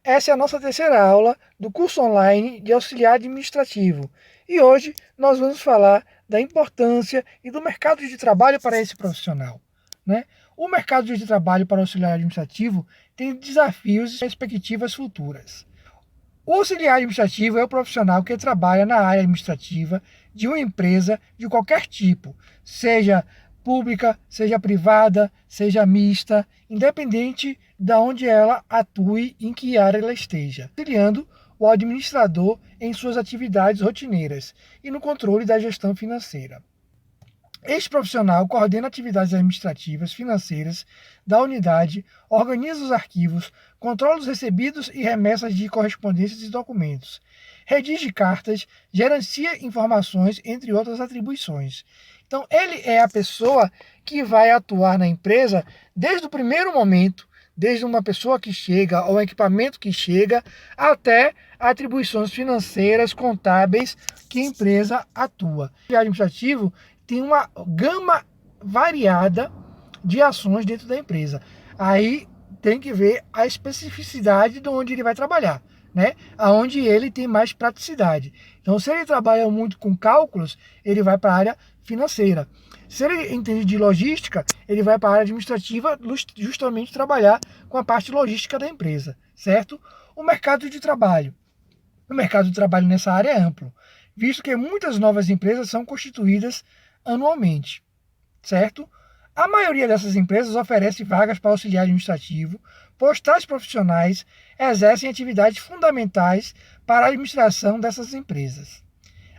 Essa é a nossa terceira aula do curso online de auxiliar administrativo. E hoje nós vamos falar da importância e do mercado de trabalho para esse profissional, né? O mercado de trabalho para o auxiliar administrativo tem desafios e perspectivas futuras. O auxiliar administrativo é o profissional que trabalha na área administrativa de uma empresa de qualquer tipo, seja pública, seja privada, seja mista, independente de onde ela atue, em que área ela esteja, auxiliando o administrador em suas atividades rotineiras e no controle da gestão financeira. Este profissional coordena atividades administrativas, financeiras da unidade, organiza os arquivos, controla os recebidos e remessas de correspondências e documentos, redige cartas, gerencia informações, entre outras atribuições. Então, ele é a pessoa que vai atuar na empresa desde o primeiro momento, desde uma pessoa que chega, ou um equipamento que chega, até atribuições financeiras, contábeis que a empresa atua. O administrativo tem uma gama variada de ações dentro da empresa. Aí tem que ver a especificidade de onde ele vai trabalhar, né? Aonde ele tem mais praticidade. Então, se ele trabalha muito com cálculos, ele vai para a área financeira. Se ele entende de logística, ele vai para a área administrativa, justamente trabalhar com a parte logística da empresa, certo? O mercado de trabalho. O mercado de trabalho nessa área é amplo, visto que muitas novas empresas são constituídas anualmente, certo? A maioria dessas empresas oferece vagas para auxiliar administrativo, pois tais profissionais exercem atividades fundamentais para a administração dessas empresas.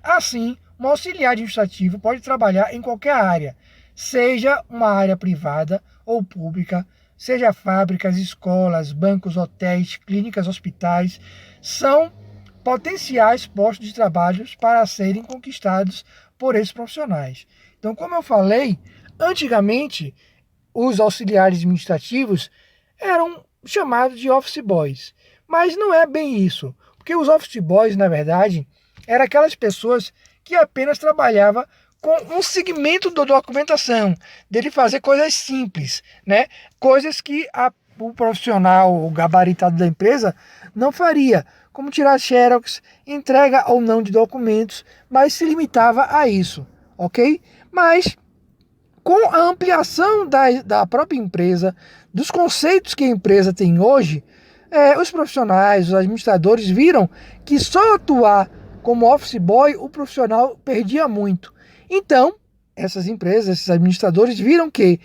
Assim, um auxiliar administrativo pode trabalhar em qualquer área, seja uma área privada ou pública, seja fábricas, escolas, bancos, hotéis, clínicas, hospitais, são potenciais postos de trabalho para serem conquistados por esses profissionais. Então, como eu falei, antigamente os auxiliares administrativos eram chamados de office boys, mas não é bem isso, porque os office boys, na verdade, eram aquelas pessoas que apenas trabalhavam com um segmento da documentação, dele fazer coisas simples, né? Coisas que o profissional, o gabaritado da empresa, não faria, como tirar xerox, entrega ou não de documentos, mas se limitava a isso, ok? Mas com a ampliação da própria empresa, dos conceitos que a empresa tem hoje, os profissionais, os administradores viram que só atuar como office boy o profissional perdia muito. Então, essas empresas, esses administradores viram que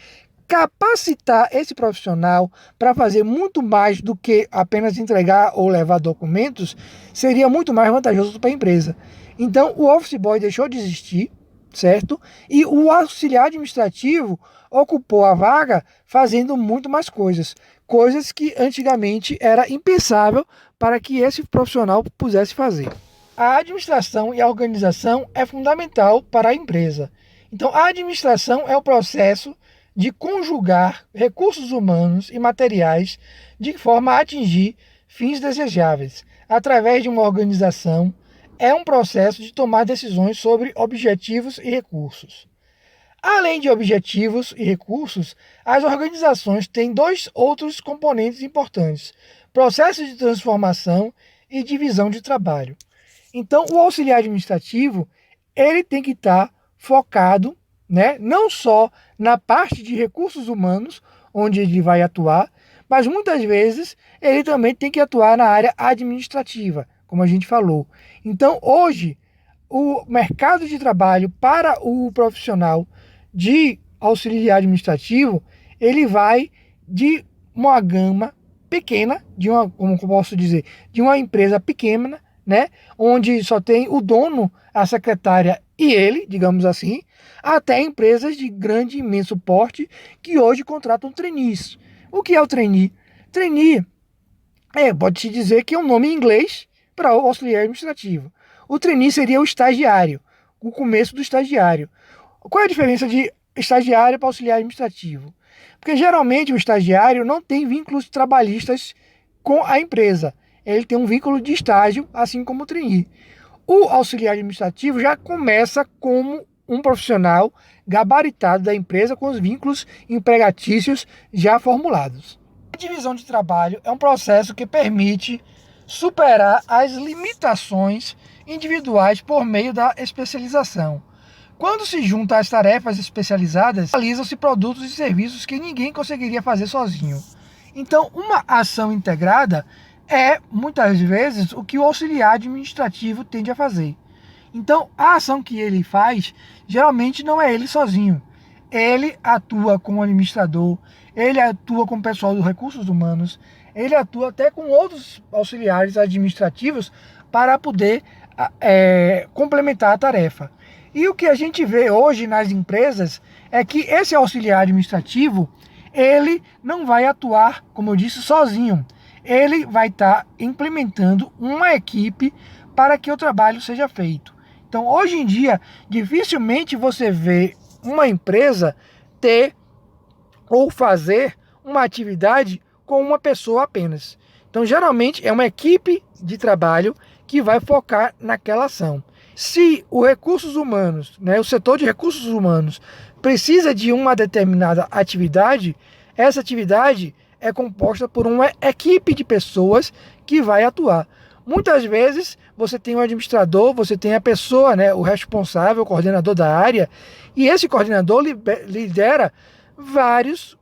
capacitar esse profissional para fazer muito mais do que apenas entregar ou levar documentos seria muito mais vantajoso para a empresa. Então, o office boy deixou de existir, certo? E o auxiliar administrativo ocupou a vaga fazendo muito mais coisas. Coisas que antigamente era impensável para que esse profissional pudesse fazer. A administração e a organização é fundamental para a empresa. Então, a administração é o processo de conjugar recursos humanos e materiais de forma a atingir fins desejáveis. Através de uma organização, é um processo de tomar decisões sobre objetivos e recursos. Além de objetivos e recursos, as organizações têm dois outros componentes importantes: processos de transformação e divisão de trabalho. Então, o auxiliar administrativo, ele tem que estar focado, né, não só na parte de recursos humanos, onde ele vai atuar, mas muitas vezes ele também tem que atuar na área administrativa, como a gente falou. Então, hoje, o mercado de trabalho para o profissional de auxiliar administrativo, ele vai de uma gama pequena, como eu posso dizer, de uma empresa pequena, né, onde só tem o dono, a secretária e ele, digamos assim, até empresas de grande, imenso porte que hoje contratam trainees. O que é o trainee? Trainee pode-se dizer que é um nome em inglês para o auxiliar administrativo. O trainee seria o estagiário, o começo do estagiário. Qual é a diferença de estagiário para auxiliar administrativo? Porque geralmente o estagiário não tem vínculos trabalhistas com a empresa. Ele tem um vínculo de estágio, assim como o trainee. O auxiliar administrativo já começa como um profissional gabaritado da empresa com os vínculos empregatícios já formulados. A divisão de trabalho é um processo que permite superar as limitações individuais por meio da especialização. Quando se junta as tarefas especializadas, realizam-se produtos e serviços que ninguém conseguiria fazer sozinho. Então, uma ação integrada é, muitas vezes, o que o auxiliar administrativo tende a fazer. Então, a ação que ele faz, geralmente não é ele sozinho. Ele atua como administrador, ele atua com o pessoal dos recursos humanos, ele atua até com outros auxiliares administrativos para poder complementar a tarefa. E o que a gente vê hoje nas empresas é que esse auxiliar administrativo, ele não vai atuar, como eu disse, sozinho. Ele vai estar implementando uma equipe para que o trabalho seja feito. Então, hoje em dia, dificilmente você vê uma empresa ter ou fazer uma atividade com uma pessoa apenas. Então, geralmente, é uma equipe de trabalho que vai focar naquela ação. Se o recursos humanos, o setor de recursos humanos precisa de uma determinada atividade, essa atividade é composta por uma equipe de pessoas que vai atuar. Muitas vezes você tem um administrador, você tem a pessoa, o responsável, o coordenador da área, e esse coordenador lidera vários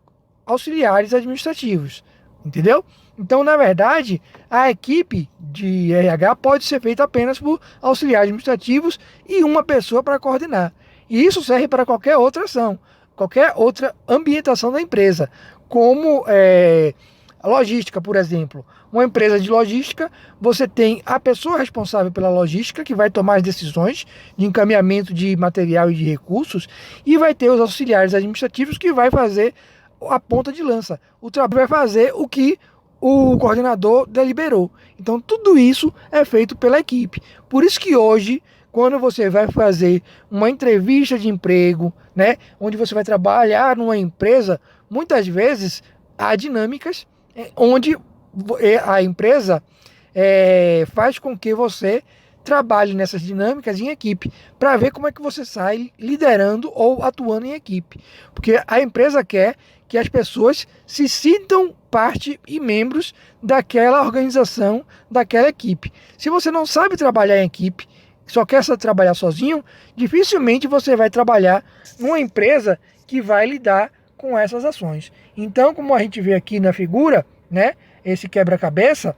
auxiliares administrativos, entendeu? Então, na verdade, a equipe de RH pode ser feita apenas por auxiliares administrativos e uma pessoa para coordenar. E isso serve para qualquer outra ação, qualquer outra ambientação da empresa, como a logística, por exemplo. Uma empresa de logística, você tem a pessoa responsável pela logística, que vai tomar as decisões de encaminhamento de material e de recursos, e vai ter os auxiliares administrativos que vai fazer a ponta de lança. O trabalho vai fazer o que o coordenador deliberou. Então, tudo isso é feito pela equipe. Por isso que hoje, quando você vai fazer uma entrevista de emprego, onde você vai trabalhar numa empresa, muitas vezes há dinâmicas onde a empresa faz com que você trabalhe nessas dinâmicas em equipe, para ver como é que você sai liderando ou atuando em equipe. Porque a empresa quer que as pessoas se sintam parte e membros daquela organização, daquela equipe. Se você não sabe trabalhar em equipe, só quer trabalhar sozinho, dificilmente você vai trabalhar numa empresa que vai lidar com essas ações. Então, como a gente vê aqui na figura, esse quebra-cabeça,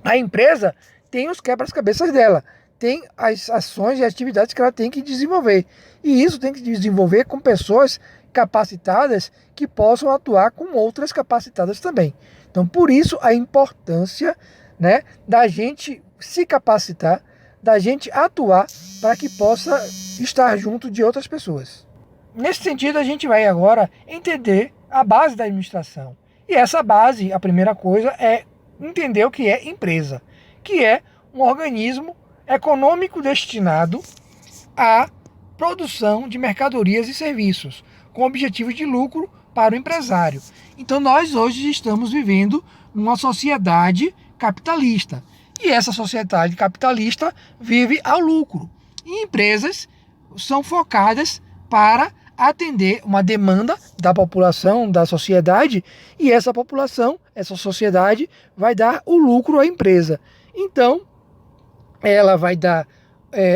a empresa tem os quebra-cabeças dela, tem as ações e atividades que ela tem que desenvolver. E isso tem que desenvolver com pessoas capacitadas que possam atuar com outras capacitadas também. Então, por isso a importância, da gente se capacitar, da gente atuar para que possa estar junto de outras pessoas. Nesse sentido, a gente vai agora entender a base da administração. E essa base, a primeira coisa, é entender o que é empresa, que é um organismo econômico destinado à produção de mercadorias e serviços, com objetivos de lucro para o empresário. Então, nós hoje estamos vivendo numa sociedade capitalista. E essa sociedade capitalista vive ao lucro. E empresas são focadas para atender uma demanda da população, da sociedade, e essa população, essa sociedade, vai dar o lucro à empresa. Então, ela vai dar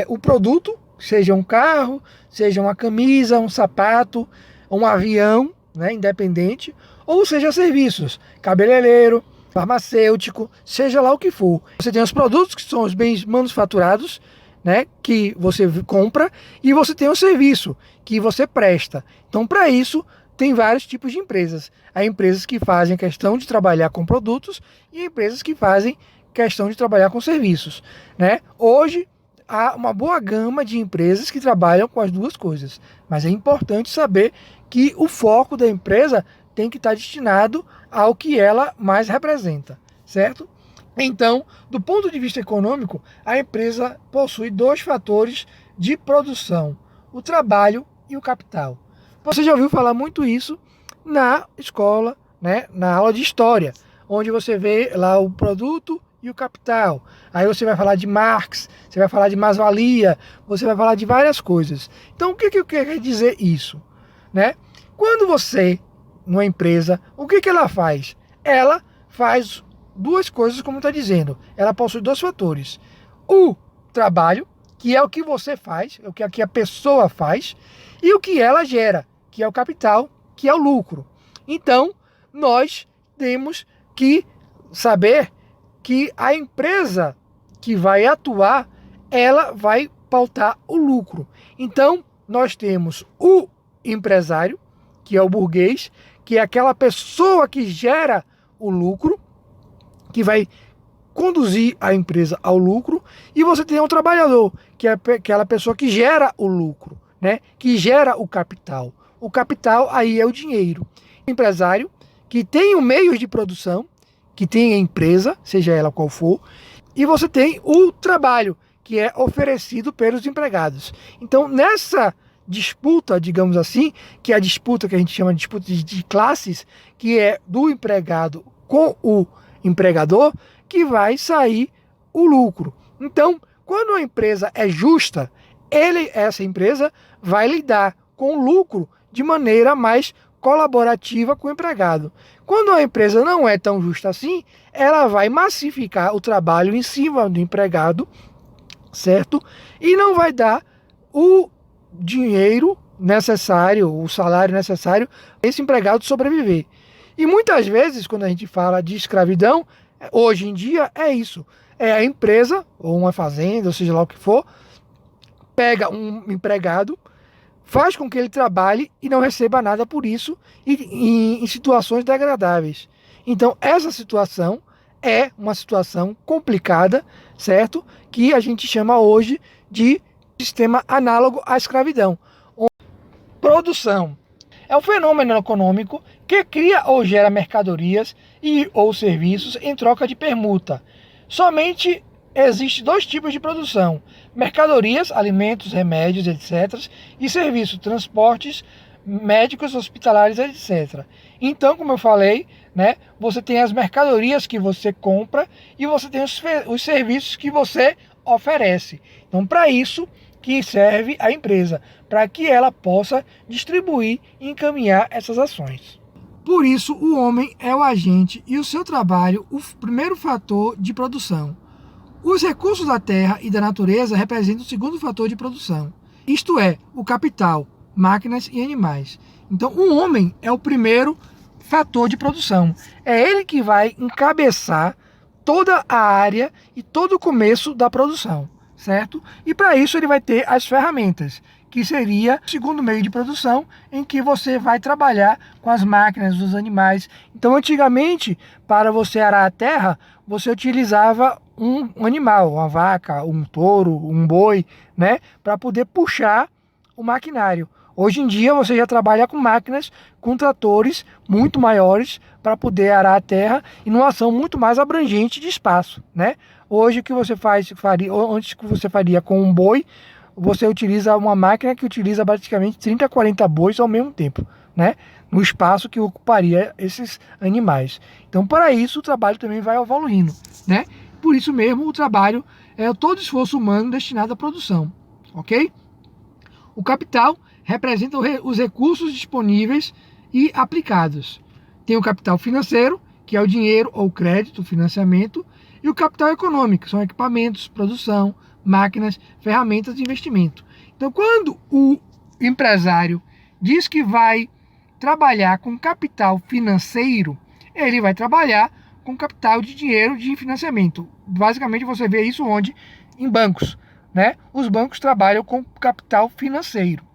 o produto, seja um carro, seja uma camisa, um sapato, um avião, independente, ou seja serviços, cabeleireiro, farmacêutico, seja lá o que for. Você tem os produtos que são os bens manufaturados, que você compra, e você tem o serviço que você presta. Então, para isso, tem vários tipos de empresas. Há empresas que fazem questão de trabalhar com produtos e empresas que fazem questão de trabalhar com serviços. Hoje, há uma boa gama de empresas que trabalham com as duas coisas, mas é importante saber que o foco da empresa tem que estar destinado ao que ela mais representa, certo? Então, do ponto de vista econômico, a empresa possui dois fatores de produção: o trabalho e o capital. Você já ouviu falar muito isso na escola, na aula de história, onde você vê lá o produto e o capital. Aí você vai falar de Marx, você vai falar de mais-valia, você vai falar de várias coisas. Então, o que quer dizer isso? Quando você, numa empresa, o que ela faz? ela faz duas coisas, como está dizendo. Ela possui dois fatores. O trabalho, que é o que você faz, é o que a pessoa faz, e o que ela gera, que é o capital, que é o lucro. Então, nós temos que saber que a empresa que vai atuar, ela vai pautar o lucro. Então, nós temos o empresário, que é o burguês, que é aquela pessoa que gera o lucro, que vai conduzir a empresa ao lucro, e você tem o trabalhador, que é aquela pessoa que gera o lucro, né? Que gera o capital. O capital aí é o dinheiro. O empresário, que tem o meio de produção, que tem a empresa, seja ela qual for, e você tem o trabalho, que é oferecido pelos empregados. Então, nessa disputa, digamos assim, que é a disputa que a gente chama de disputa de classes, que é do empregado com o empregador, que vai sair o lucro. Então, quando a empresa é justa, essa empresa vai lidar com o lucro de maneira mais colaborativa com o empregado. Quando a empresa não é tão justa assim, ela vai massificar o trabalho em cima do empregado, certo? E não vai dar o dinheiro necessário, o salário necessário para esse empregado sobreviver. E muitas vezes, quando a gente fala de escravidão, hoje em dia é isso. É a empresa, ou uma fazenda, ou seja lá o que for, pega um empregado, faz com que ele trabalhe e não receba nada por isso, em situações degradáveis. Então, essa situação é uma situação complicada, certo? Que a gente chama hoje de sistema análogo à escravidão. Produção é um fenômeno econômico que cria ou gera mercadorias e ou serviços em troca de permuta. Somente existem dois tipos de produção: mercadorias, alimentos, remédios, etc. e serviços, transportes, médicos, hospitalares, etc. Então, como eu falei, né, você tem as mercadorias que você compra e você tem os serviços que você oferece. Então, para isso que serve a empresa, para que ela possa distribuir e encaminhar essas ações. Por isso, o homem é o agente e o seu trabalho o primeiro fator de produção. Os recursos da terra e da natureza representam o segundo fator de produção, isto é, o capital, máquinas e animais. Então, o homem é o primeiro fator de produção. É ele que vai encabeçar toda a área e todo o começo da produção, certo? E para isso ele vai ter as ferramentas, que seria o segundo meio de produção, em que você vai trabalhar com as máquinas, os animais. Então, antigamente, para você arar a terra, você utilizava um animal, uma vaca, um touro, um boi, né, para poder puxar o maquinário. Hoje em dia você já trabalha com máquinas, com tratores muito maiores para poder arar a terra e numa ação muito mais abrangente de espaço, né? Hoje o que você faria, antes que você faria com um boi, você utiliza uma máquina que utiliza basicamente 30, 40 bois ao mesmo tempo, né? No espaço que ocuparia esses animais. Então, para isso, o trabalho também vai evoluindo, né? Por isso mesmo, o trabalho é todo esforço humano destinado à produção, ok? O capital representa os recursos disponíveis e aplicados. Tem o capital financeiro, que é o dinheiro ou crédito, financiamento, e o capital econômico, que são equipamentos, produção, máquinas, ferramentas de investimento. Então, quando o empresário diz que vai trabalhar com capital financeiro, ele vai trabalhar com capital de dinheiro de financiamento. Basicamente, você vê isso onde? Em bancos, né? Os bancos trabalham com capital financeiro.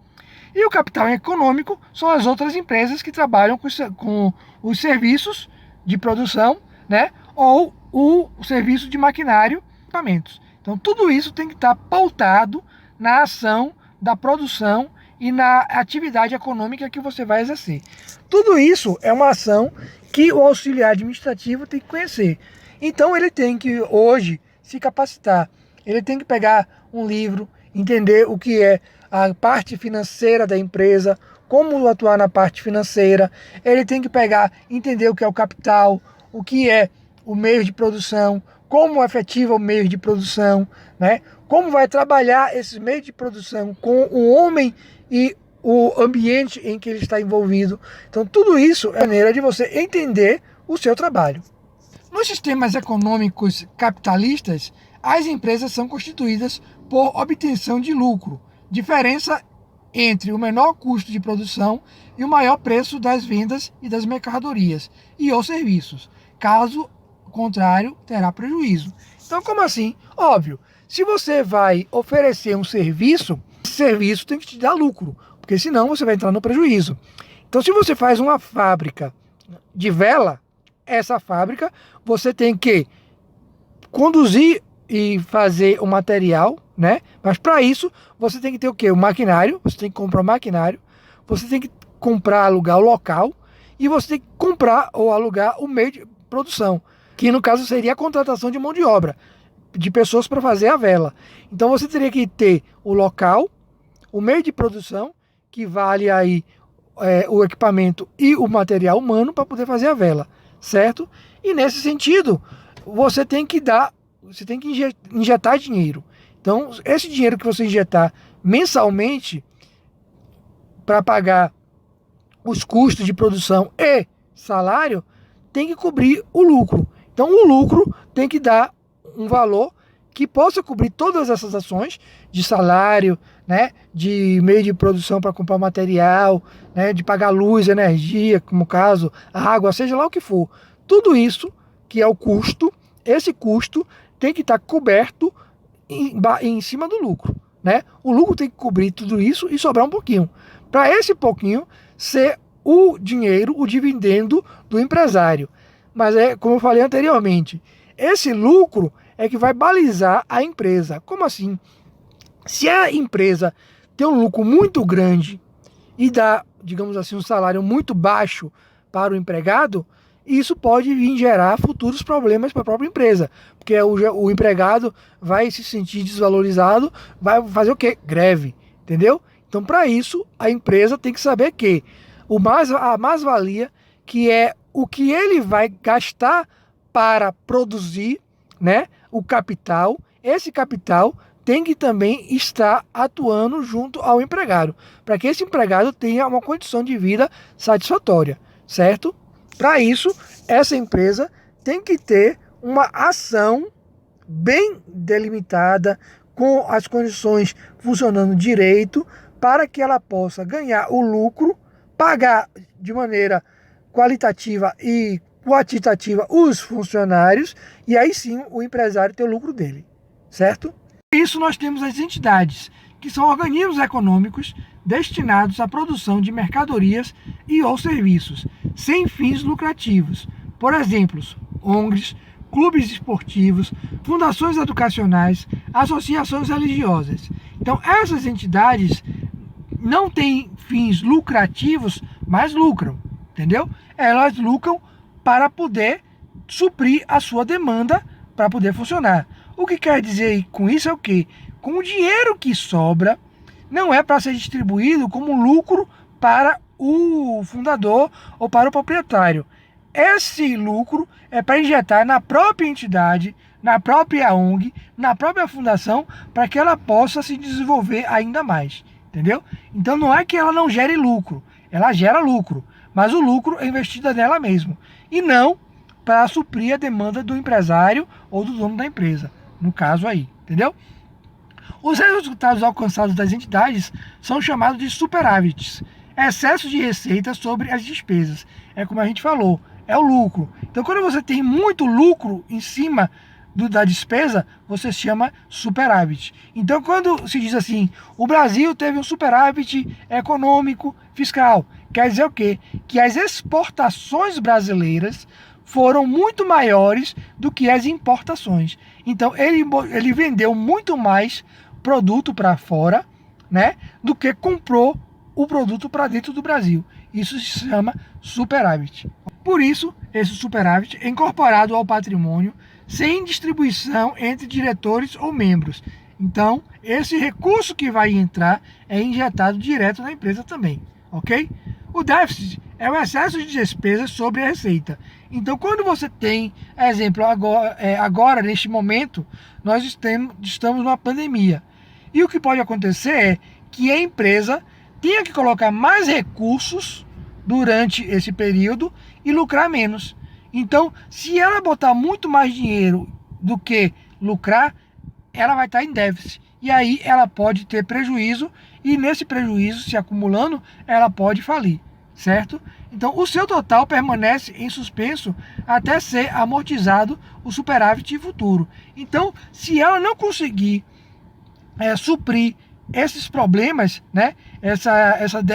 E o capital econômico são as outras empresas que trabalham com os serviços de produção, né? Ou o serviço de maquinário e equipamentos. Então, tudo isso tem que estar pautado na ação da produção e na atividade econômica que você vai exercer. Tudo isso é uma ação que o auxiliar administrativo tem que conhecer. Então, ele tem que, hoje, se capacitar. Ele tem que pegar um livro, entender o que é a parte financeira da empresa, como atuar na parte financeira. Ele tem que pegar, entender o que é o capital, o que é o meio de produção, como efetiva o meio de produção, né? Como vai trabalhar esse meio de produção com o homem e o ambiente em que ele está envolvido. Então, tudo isso é maneira de você entender o seu trabalho. Nos sistemas econômicos capitalistas, as empresas são constituídas por obtenção de lucro, diferença entre o menor custo de produção e o maior preço das vendas e das mercadorias e ou serviços. Caso contrário, terá prejuízo. Então, como assim? Óbvio, se você vai oferecer um serviço, esse serviço tem que te dar lucro, porque senão você vai entrar no prejuízo. Então, se você faz uma fábrica de vela, essa fábrica você tem que conduzir e fazer o material, né? Mas para isso você tem que ter o quê? O maquinário, você tem que comprar o maquinário, você tem que comprar, alugar o local e você tem que comprar ou alugar o meio de produção, que no caso seria a contratação de mão de obra, de pessoas para fazer a vela. Então você teria que ter o local, o meio de produção, que vale aí o equipamento e o material humano para poder fazer a vela, certo? E nesse sentido, você tem que injetar dinheiro. Então, esse dinheiro que você injetar mensalmente para pagar os custos de produção e salário, tem que cobrir o lucro. Então, o lucro tem que dar um valor que possa cobrir todas essas ações de salário, né, de meio de produção para comprar material, né, de pagar luz, energia, como caso, água, seja lá o que for. Tudo isso que é o custo, esse custo tem que estar coberto em cima do lucro, né? O lucro tem que cobrir tudo isso e sobrar um pouquinho. Para esse pouquinho ser o dinheiro, o dividendo do empresário. Mas como eu falei anteriormente, esse lucro é que vai balizar a empresa. Como assim? Se a empresa tem um lucro muito grande e dá, digamos assim, um salário muito baixo para o empregado, isso pode vir gerar futuros problemas para a própria empresa, porque o empregado vai se sentir desvalorizado, vai fazer o quê? Greve, entendeu? Então, para isso, a empresa tem que saber que a mais-valia, que é o que ele vai gastar para produzir, né, o capital, esse capital tem que também estar atuando junto ao empregado, para que esse empregado tenha uma condição de vida satisfatória, certo? Para isso, essa empresa tem que ter uma ação bem delimitada, com as condições funcionando direito, para que ela possa ganhar o lucro, pagar de maneira qualitativa e quantitativa os funcionários, e aí sim o empresário ter o lucro dele, certo? Por isso nós temos as entidades, que são organismos econômicos destinados à produção de mercadorias e ou serviços, sem fins lucrativos. Por exemplo, ONGs, clubes esportivos, fundações educacionais, associações religiosas. Então, essas entidades não têm fins lucrativos, mas lucram, entendeu? Elas lucram para poder suprir a sua demanda para poder funcionar. O que quer dizer com isso é o quê? Com o dinheiro que sobra, não é para ser distribuído como lucro para o fundador ou para o proprietário. Esse lucro é para injetar na própria entidade, na própria ONG, na própria fundação, para que ela possa se desenvolver ainda mais, entendeu? Então não é que ela não gere lucro, ela gera lucro, mas o lucro é investido nela mesmo, e não para suprir a demanda do empresário ou do dono da empresa, no caso aí, entendeu? Os resultados alcançados das entidades são chamados de superávites, excesso de receita sobre as despesas. É como a gente falou, é o lucro. Então, quando você tem muito lucro em cima da despesa, você chama superávit. Então, quando se diz assim, o Brasil teve um superávit econômico fiscal, quer dizer o quê? Que as exportações brasileiras foram muito maiores do que as importações. Então, ele vendeu muito mais produto para fora, né, do que comprou o produto para dentro do Brasil. Isso se chama superávit. Por isso, esse superávit é incorporado ao patrimônio sem distribuição entre diretores ou membros. Então, esse recurso que vai entrar é injetado direto na empresa também, ok? O déficit é o excesso de despesas sobre a receita. Então, quando você tem, exemplo, agora neste momento, nós estamos numa pandemia. E o que pode acontecer é que a empresa tenha que colocar mais recursos durante esse período e lucrar menos. Então, se ela botar muito mais dinheiro do que lucrar, ela vai estar em déficit. E aí ela pode ter prejuízo, e nesse prejuízo, se acumulando, ela pode falir, certo? Então, o seu total permanece em suspenso até ser amortizado o superávit futuro. Então, se ela não conseguir suprir esses problemas, né,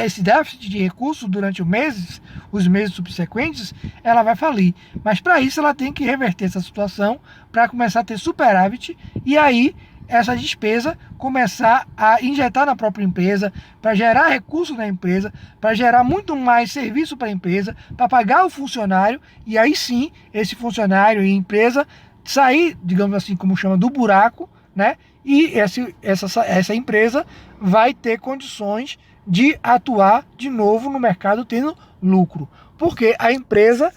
esse déficit de recursos durante os meses subsequentes, ela vai falir. Mas para isso ela tem que reverter essa situação para começar a ter superávit, e aí essa despesa começar a injetar na própria empresa, para gerar recursos na empresa, para gerar muito mais serviço para a empresa, para pagar o funcionário, e aí sim esse funcionário e empresa sair, digamos assim, como chama, do buraco, né? E essa empresa vai ter condições de atuar de novo no mercado tendo lucro. Porque a empresa,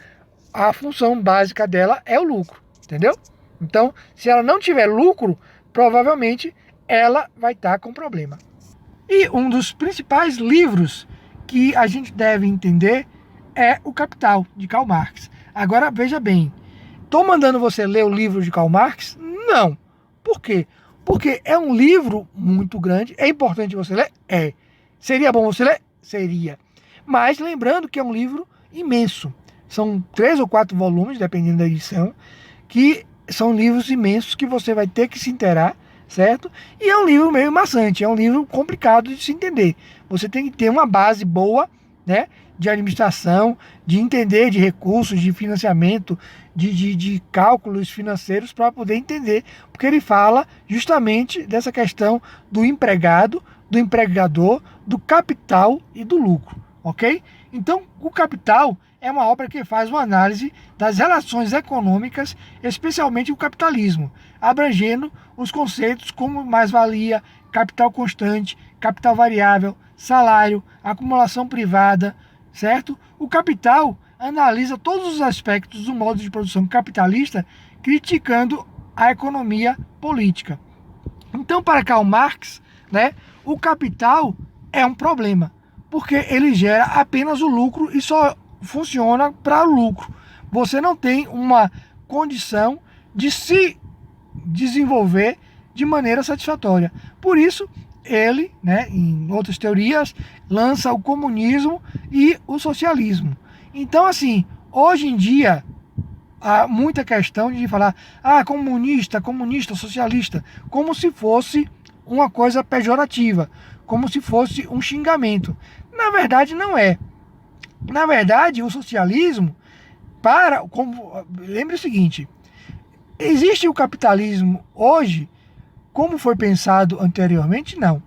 a função básica dela é o lucro, entendeu? Então, se ela não tiver lucro, provavelmente ela vai estar com problema. E um dos principais livros que a gente deve entender é O Capital, de Karl Marx. Agora, veja bem, estou mandando você ler o livro de Karl Marx? Não. Por quê? Porque é um livro muito grande. É importante você ler? É. Seria bom você ler? Seria. Mas lembrando que é um livro imenso. São 3 ou 4 volumes, dependendo da edição, que são livros imensos que você vai ter que se inteirar, certo? E é um livro meio maçante, é um livro complicado de se entender. Você tem que ter uma base boa, né, de administração, de entender de recursos, de financiamento, de cálculos financeiros para poder entender, porque ele fala justamente dessa questão do empregado, do empregador, do capital e do lucro, ok? Então, o Capital é uma obra que faz uma análise das relações econômicas, especialmente o capitalismo, abrangendo os conceitos como mais-valia, capital constante, capital variável, salário, acumulação privada, certo? O Capital analisa todos os aspectos do modo de produção capitalista, criticando a economia política. Então, para Karl Marx, né, o capital é um problema, porque ele gera apenas o lucro e só funciona para o lucro. Você não tem uma condição de se desenvolver de maneira satisfatória. Por isso, ele, né, em outras teorias, lança o comunismo e o socialismo. Então, assim, hoje em dia, há muita questão de falar comunista, socialista, como se fosse uma coisa pejorativa, como se fosse um xingamento. Na verdade, não é. Na verdade, o socialismo, lembre o seguinte, existe o capitalismo hoje como foi pensado anteriormente? Não.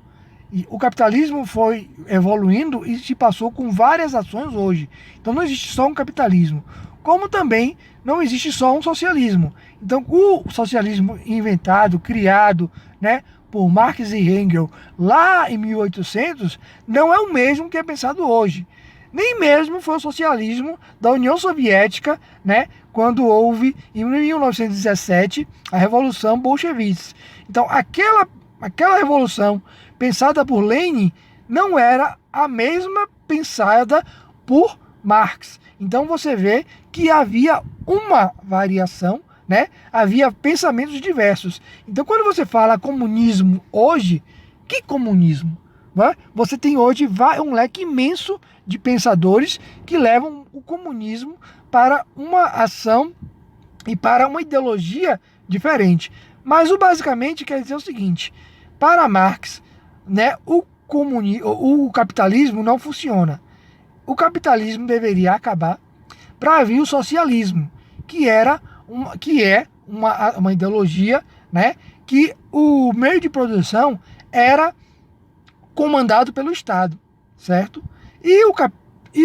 E o capitalismo foi evoluindo e se passou com várias ações hoje. Então não existe só um capitalismo, como também não existe só um socialismo. Então o socialismo inventado, criado, né, por Marx e Engels lá em 1800 não é o mesmo que é pensado hoje. Nem mesmo foi o socialismo da União Soviética, né, quando houve em 1917 a Revolução Bolchevique. Então aquela revolução pensada por Lenin não era a mesma pensada por Marx. Então você vê que havia uma variação, né? Havia pensamentos diversos. Então quando você fala comunismo hoje, que comunismo? Né? Você tem hoje um leque imenso de pensadores que levam o comunismo para uma ação e para uma ideologia diferente. Mas basicamente quer dizer o seguinte, para Marx, né, o capitalismo não funciona. O capitalismo deveria acabar para vir o socialismo, que é uma ideologia, né, que o meio de produção era comandado pelo Estado, certo? E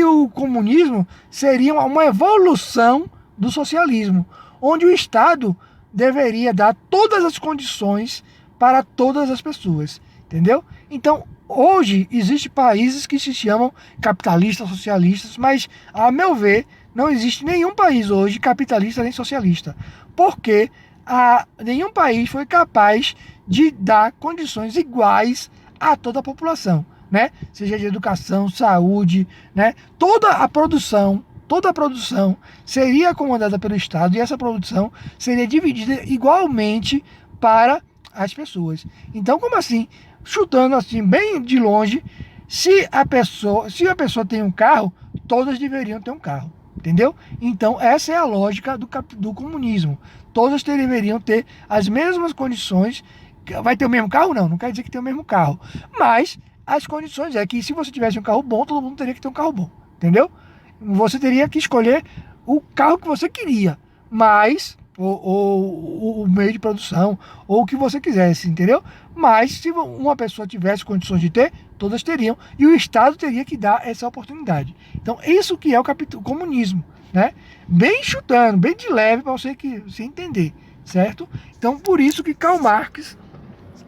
o comunismo seria uma evolução do socialismo, onde o Estado deveria dar todas as condições para todas as pessoas, entendeu? Então, hoje, existem países que se chamam capitalistas, socialistas, mas, a meu ver, não existe nenhum país hoje capitalista nem socialista, porque nenhum país foi capaz de dar condições iguais a toda a população, né? Seja de educação, saúde, né? Toda a produção toda a produção seria comandada pelo Estado e essa produção seria dividida igualmente para as pessoas. Então, como assim? Chutando assim bem de longe, se a pessoa tem um carro, todas deveriam ter um carro, entendeu? Então, essa é a lógica do comunismo. Todas deveriam ter as mesmas condições. Vai ter o mesmo carro? Não, não quer dizer que tem o mesmo carro. Mas as condições é que se você tivesse um carro bom, todo mundo teria que ter um carro bom, entendeu? Você teria que escolher o carro que você queria, mas ou o meio de produção, ou o que você quisesse, entendeu? Mas se uma pessoa tivesse condições de ter, todas teriam, e o Estado teria que dar essa oportunidade. Então, isso que é o comunismo, né? Bem chutando, bem de leve para você entender, certo? Então, por isso que Karl Marx,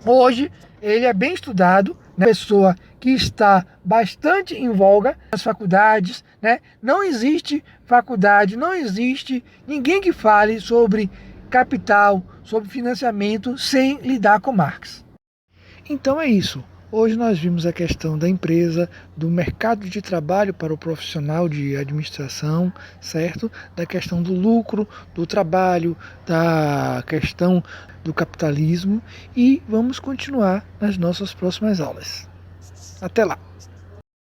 hoje, ele é bem estudado, né? Pessoa que está bastante em voga nas faculdades, né? Não existe faculdade, não existe ninguém que fale sobre capital, sobre financiamento sem lidar com Marx. Então é isso. Hoje nós vimos a questão da empresa, do mercado de trabalho para o profissional de administração, certo? Da questão do lucro, do trabalho, da questão do capitalismo e vamos continuar nas nossas próximas aulas. Até lá!